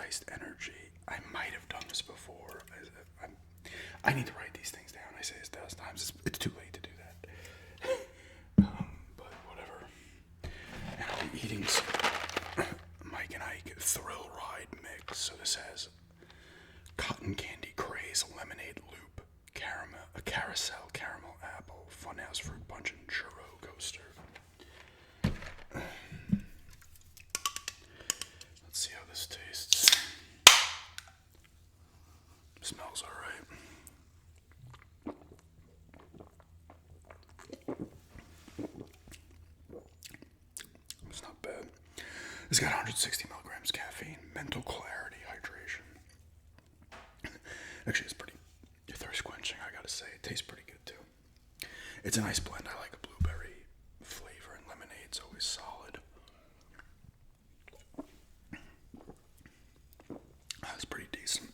iced energy. I might have done this before. I need to write these things down. I say this 1,000 times. It's too late to do that. But whatever. And I'll be eating some Mike and Ike Thrill Ride mix. So this has cotton candy craze, lemonade loop, a carousel caramel apple, funhouse fruit punch, and churro coaster. Let's see how this tastes. Smells alright. It's not bad. It's got 160 milligrams caffeine, mental clarity, hydration. Actually, it's pretty thirst quenching, I gotta say. It tastes pretty good too. It's a nice blend. I like a blueberry flavor, and lemonade's always solid. That's pretty decent.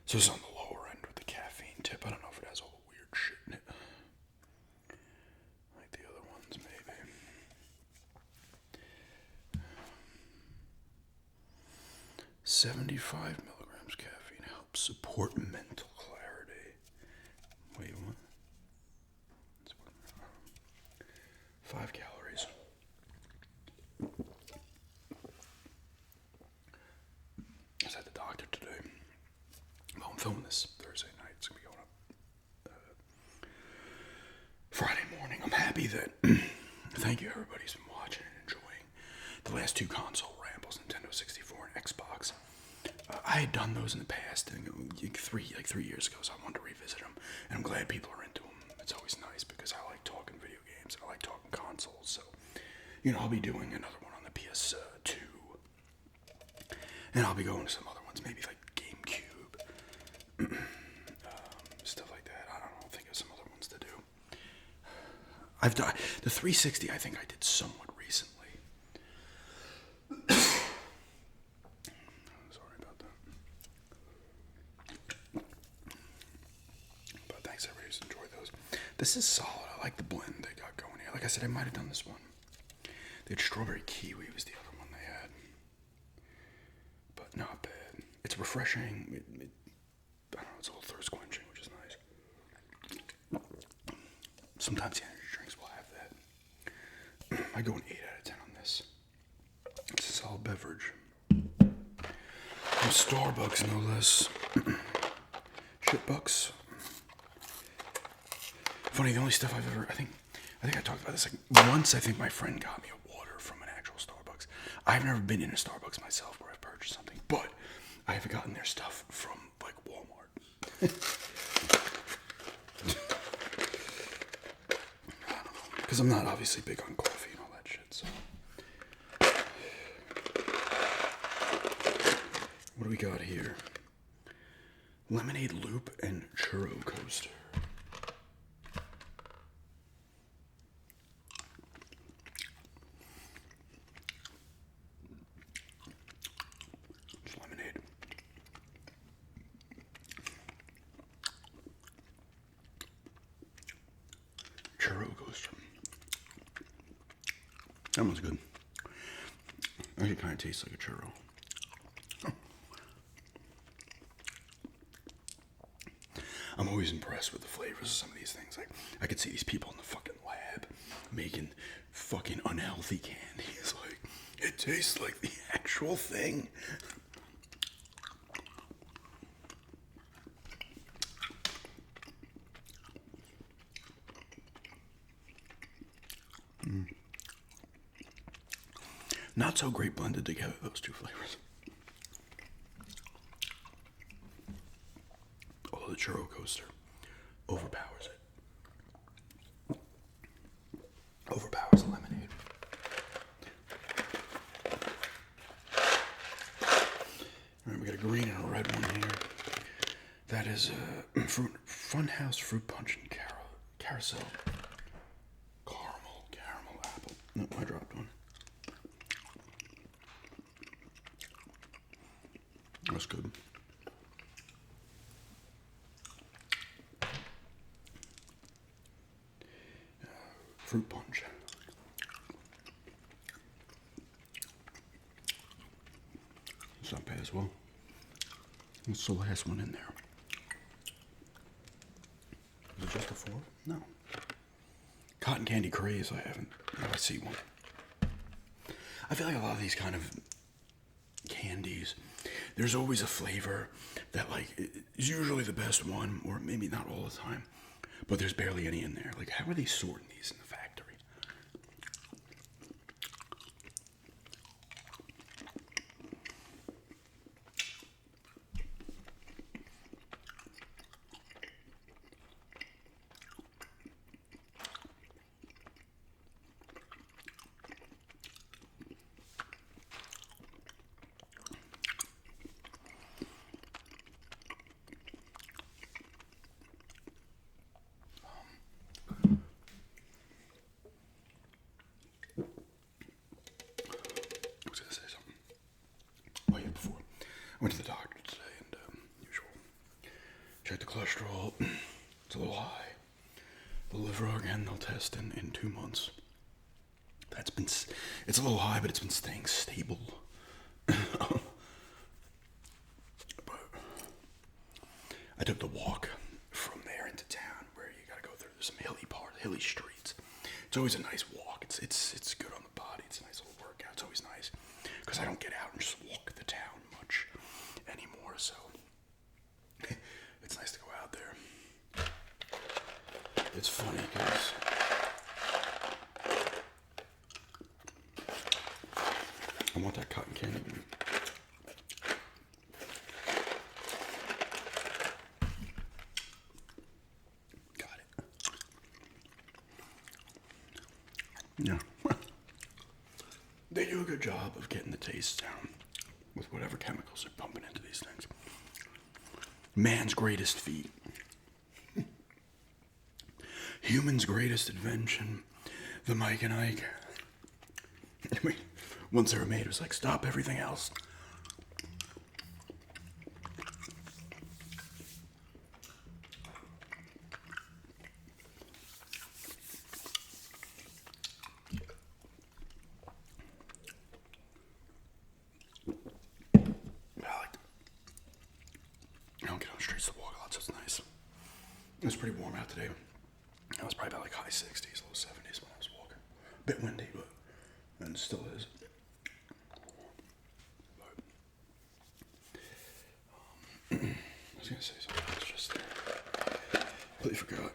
So it's on the lower end with the caffeine tip. I don't know if it has all the weird shit in it. Like the other ones, maybe. 75 milligrams caffeine helps support mental clarity. Wait, what? 5 calories. I was at the doctor today. Well, I'm filming this Thursday night. It's going to be going up Friday morning. I'm happy that, thank you everybody who's been watching and enjoying the last 2 console rambles, Nintendo 64 and Xbox. I had done those in the past, like 3 years ago, so I wanted to revisit them, and I'm glad people are into them. It's always nice because I like talking video games, I like talking consoles, so, I'll be doing another one on the PS2, and I'll be going to some other ones, maybe like GameCube, stuff like that. I don't know, think of some other ones to do. I've done the 360. I think I did somewhat recently. Sorry about that. But thanks everybody who's enjoyed those. This is solid. I like the blend they got going here. Like I said, I might have done this one. They had strawberry kiwi was the other one they had, but not bad. It's refreshing. I don't know. It's a little thirst quenching, which is nice. Sometimes the energy drinks will have that. I go an 8 out of 10 on this. It's a solid beverage. From Starbucks, no less. Shitbucks. Funny, the only stuff I've ever, I think I talked about this like once. I think my friend got me a water from an actual Starbucks. I've never been in a Starbucks myself where I've purchased something, but I have gotten their stuff from like Walmart. I don't know, because I'm not obviously big on coffee and all that shit. So, what do we got here? Lemonade loop and churro coaster. It's lemonade. Churro coaster. That one's good. Actually kind of tastes like a churro. I'm always impressed with the flavors of some of these things. Like, I could see these people in the fucking lab making fucking unhealthy candies. Like, it tastes like the actual thing. Not so great blended together, those 2 flavors. Although the churro coaster overpowers it. Overpowers the lemonade. Alright, we got a green and a red one here. That is Funhouse Fruit Punch and Carousel. Caramel apple. Nope, I dropped one. That's good. Fruit punch. well. What's the last one in there? Is it just a 4? No. Cotton candy craze, I haven't. Oh, I see one. I feel like a lot of these kind of candies, there's always a flavor that like is usually the best one, or maybe not all the time, but there's barely any in there. Like, how are they sorting these in the factory? I was gonna say something. Oh yeah, before I went to the doctor today, and usual checked the cholesterol. It's a little high. The liver again, they'll test in 2 months. It's a little high, but it's been staying stable. But I took the walk from there into town, where you gotta go through some hilly streets. It's always a nice walk. It's good on the body. It's a nice little workout. It's always nice because I don't get out and just walk the town much anymore. So it's nice to go out there. It's funny because I want that cotton candy. Got it. Yeah. They do a good job of getting the taste down with whatever chemicals they're pumping into these things. Man's greatest feat. Human's greatest invention. The Mike and Ike. I mean, once they were made, it was like, stop everything else. I don't get on the streets to walk a lot, so it's nice. It was pretty warm out today. It was probably about like high 60s, low 70s when I was walking. Bit windy, but and it still is. But, I was gonna say something. It's just completely forgot.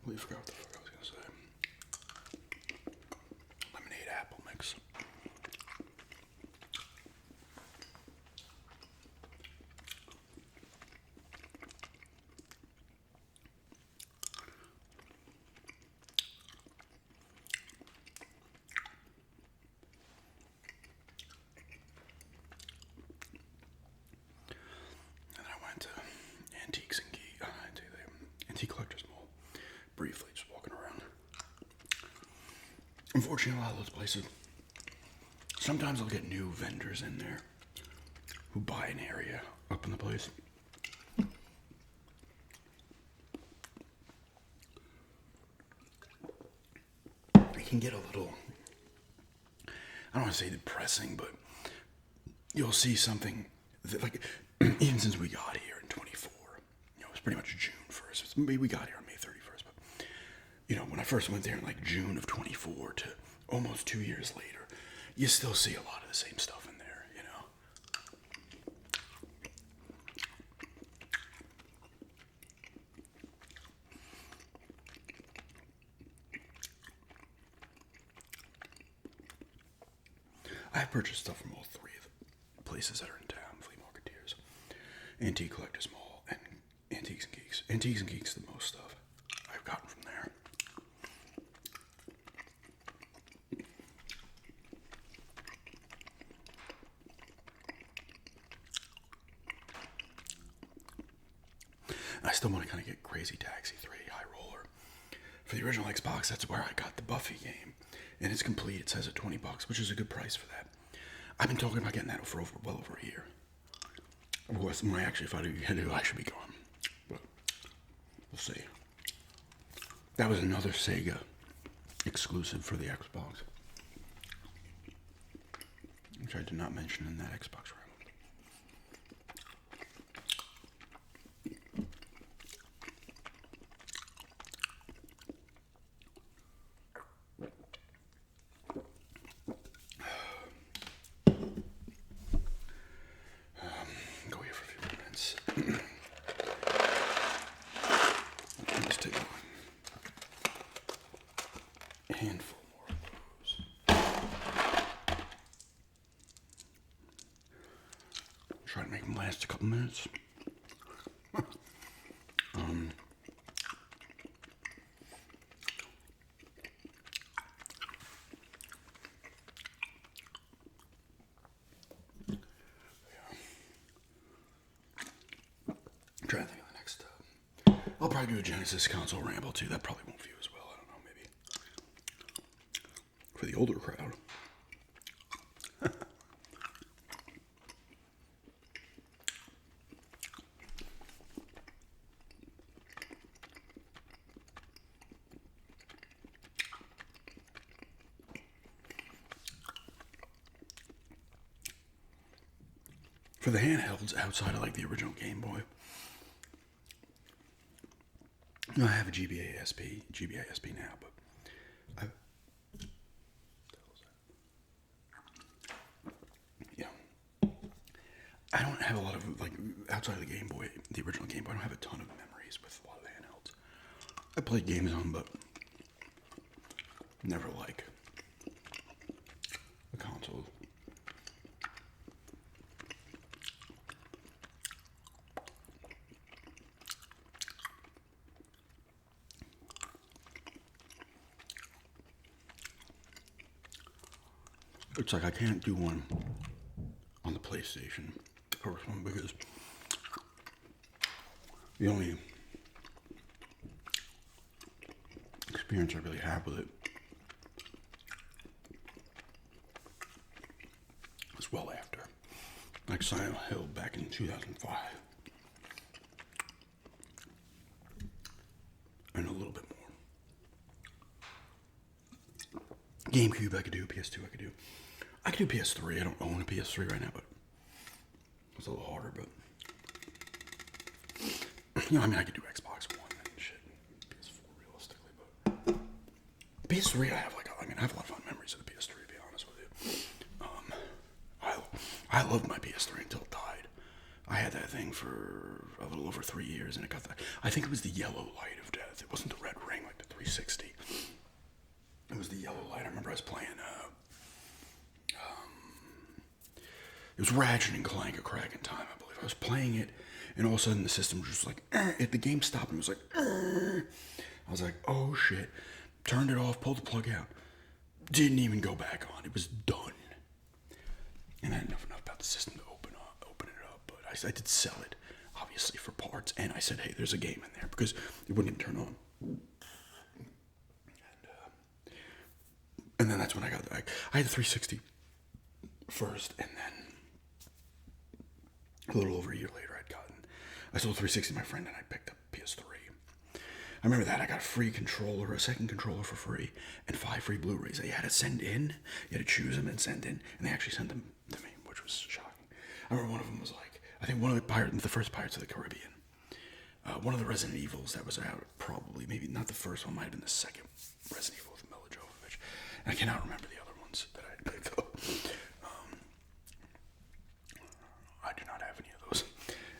Completely forgot what the fuck I was gonna say. Lemonade apple mix. Antique Collectors Mall. Briefly, just walking around. Unfortunately, a lot of those places, sometimes I'll get new vendors in there who buy an area up in the place. It can get a little, I don't want to say depressing, but you'll see something that, like, even since we got here in 24, it was pretty much June 1st. Maybe we got here on May 31st, but, when I first went there in like June of 24 to almost 2 years later, you still see a lot of the same stuff in there, I've purchased stuff from all three of the places that are in town, Flea Marketeers, Antique Collectors Mall, and Antiques and Geeks. Antiques and Geeks, the most stuff I've gotten from there. I still want to kind of get Crazy Taxi 3 High Roller. For the original Xbox, that's where I got the Buffy game. And it's complete. It says at $20, which is a good price for that. I've been talking about getting that for well over a year. Of course, when I actually find it, it'll actually be gone. But we'll see. That was another Sega exclusive for the Xbox. which I did not mention in that Xbox ramble. Go here for a few minutes. Let's take a handful more of those. Try to make them last a couple minutes. I'm trying to think of the next. I'll probably do a Genesis console ramble too. That probably won't view as well. I don't know, maybe for the older crowd. For the handhelds outside of like the original Game Boy, I have a GBA SP now, but I don't have a lot of like outside of the Game Boy, the original Game Boy. I don't have a ton of memories with a lot of the handhelds. I played games on, but never like a console. It's like I can't do one on the PlayStation, the first one, because the only experience I really have with it was well after, like Silent Hill back in 2005, and a little bit more. GameCube I could do, PS2 I could do. I could do PS3. I don't own a PS3 right now, but it's a little harder. But you know, I mean, I could do Xbox One and shit, PS4 realistically. But PS3, I have I have a lot of fun memories of the PS3. To be honest with you, I loved my PS3 until it died. I had that thing for a little over 3 years, and it got that. I think it was the yellow light of death. It wasn't the red ring like the 360. It was the yellow light. I remember I was playing. It was Ratchet and Clank, A Crack in Time, I believe. I was playing it, and all of a sudden the system was just like, the game stopped, and it was like, I was like, oh shit. Turned it off, pulled the plug out. Didn't even go back on. It was done. And I didn't know enough about the system to open it up, but I did sell it, obviously, for parts, and I said, hey, there's a game in there, because it wouldn't even turn on. And then that's when I got I had the 360 first, and then a little over a year later, I sold 360 to my friend, and I picked up PS3. I remember that. I got a free controller, a second controller for free, and 5 free Blu-rays that you had to send in. You had to choose them and send in, and they actually sent them to me, which was shocking. I remember one of them was like, I think one of the first Pirates of the Caribbean. One of the Resident Evils that was out, probably, maybe not the first one, might have been the second Resident Evil with Mila Jovovich. And I cannot remember the other ones that I had picked up. I do not have any of those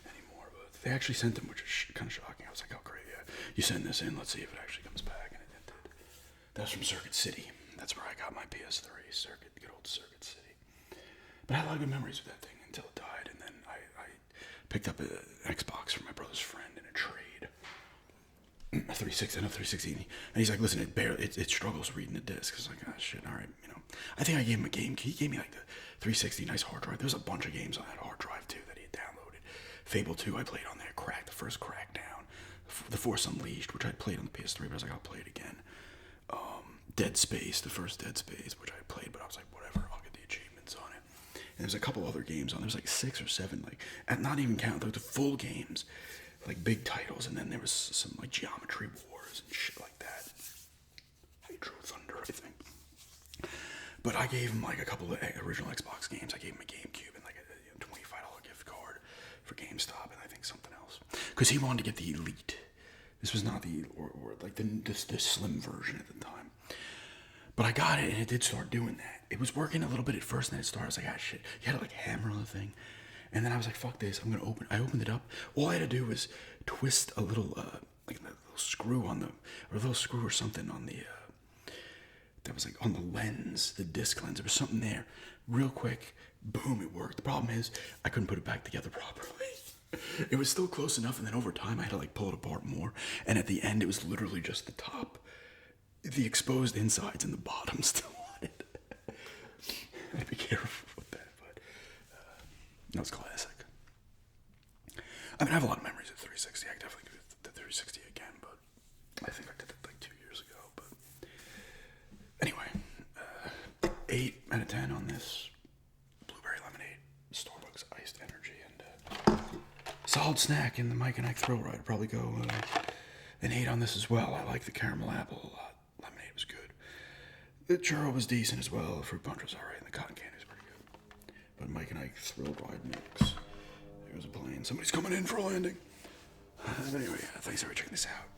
anymore, but they actually sent them, which is kind of shocking. I was like, oh great, yeah, you send this in, let's see if it actually comes back, and it did. That was from Circuit City. That's where I got my PS3, good old Circuit City. But I had a lot of good memories with that thing until it died, and then I picked up an Xbox from my brother's friend in a trade. A 360, and a 360, and he's like, listen, it struggles reading the disc. I was like, oh shit, all right, you know. I think I gave him a game. He gave me like the 360, nice hard drive. There was a bunch of games on that hard drive too that he had downloaded. Fable 2 I played on there. The first Crackdown. The Force Unleashed, which I played on the PS3, but I was like, I'll play it again. Dead Space, the first Dead Space, which I played, but I was like, whatever, I'll get the achievements on it. And there's a couple other games on there. There's like 6 or 7, like, and not even count the full games, like big titles, and then there was some like Geometry Wars and shit like that. Hydro Thunder, I think. But I gave him like a couple of original Xbox games. I gave him a GameCube and like a $25 gift card for GameStop and I think something else. Because he wanted to get the Elite. This was not the, or like the slim version at the time. But I got it and it did start doing that. It was working a little bit at first and then it started. I was like, ah, shit. You had to like hammer on the thing. And then I was like, fuck this. I'm going to I opened it up. All I had to do was twist a little, like a little screw on the, or a little screw or something on the, that was like on the lens, the disc lens. There was something there. Real quick, boom, it worked. The problem is I couldn't put it back together properly. It was still close enough, and then over time I had to like pull it apart more. And at the end, it was literally just the top, the exposed insides, and the bottom still on it. I'd be careful with that, but that was classic. I mean, I have a lot of memories of 360. I could definitely do the 360 again, but I think I did it like 2 years ago. But anyway, 8 out of 10 on this blueberry lemonade, Starbucks iced energy, and solid snack in the Mike and Ike Thrill Ride. I'd probably go an 8 on this as well. I like the caramel apple a lot. Lemonade was good. The churro was decent as well. The fruit punch was alright, and the cotton candy was pretty good. But Mike and Ike Thrill Ride mix. There was a plane. Somebody's coming in for a landing. Anyway, thanks for checking this out.